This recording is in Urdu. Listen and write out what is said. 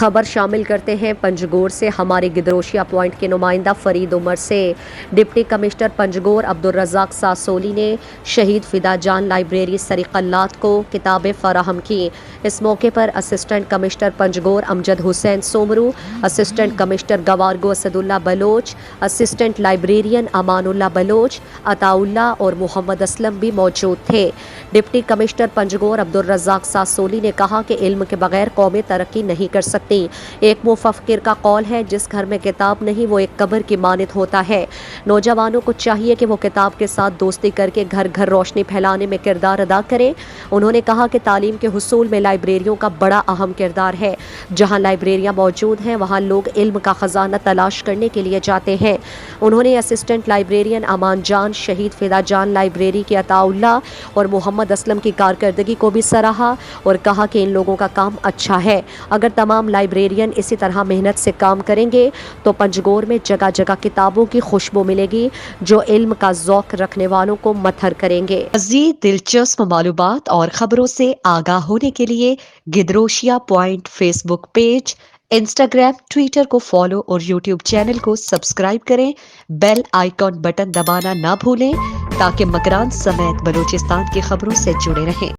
خبر شامل کرتے ہیں پنجگور سے۔ ہمارے گدروشیہ پوائنٹ کے نمائندہ فرید عمر سے۔ ڈپٹی کمشنر پنجگور عبدالرزاق ساسولی نے شہید فدا جان لائبریری سریقلات کو کتابیں فراہم کی۔ اس موقع پر اسسٹنٹ کمشنر پنجگور امجد حسین سومرو، اسسٹنٹ کمشنر گوارگو اسد اللہ بلوچ، اسسٹنٹ لائبریرین امان اللہ بلوچ، عطا اللہ اور محمد اسلم بھی موجود تھے۔ ڈپٹی کمشنر پنجگور عبدالرزاق ساسولی نے کہا کہ علم کے بغیر قومیں ترقی نہیں کر سکتی۔ ایک مفکر کا قول ہے، جس گھر میں کتاب نہیں وہ ایک قبر کی مانند ہوتا ہے۔ نوجوانوں کو چاہیے کہ وہ کتاب کے ساتھ دوستی کر کے گھر گھر روشنی پھیلانے میں کردار ادا کریں۔ انہوں نے کہا کہ تعلیم کے حصول میں لائبریریوں کا بڑا اہم کردار ہے۔ جہاں لائبریریاں موجود ہیں وہاں لوگ علم کا خزانہ تلاش کرنے کے لیے جاتے ہیں۔ انہوں نے اسسٹنٹ لائبریرین امان جان، شہید فدا جان لائبریری کے عطا اللہ اور محمد اسلم کی کارکردگی کو بھی سراہا اور کہا کہ ان لوگوں کا کام اچھا ہے۔ اگر تمام لائبریرین اسی طرح محنت سے کام کریں گے تو پنجگور میں جگہ جگہ کتابوں کی خوشبو ملے گی جو علم کا ذوق رکھنے والوں کو متھر کریں گے۔ مزید دلچسپ معلومات اور خبروں سے آگاہ ہونے کے لیے Gedrosia point Facebook page, Instagram, Twitter کو فالو اور یوٹیوب چینل کو سبسکرائب کریں۔ بیل آئیکن بٹن دبانا نہ بھولیں تاکہ مکران سمیت بلوچستان کی خبروں سے جڑے رہیں۔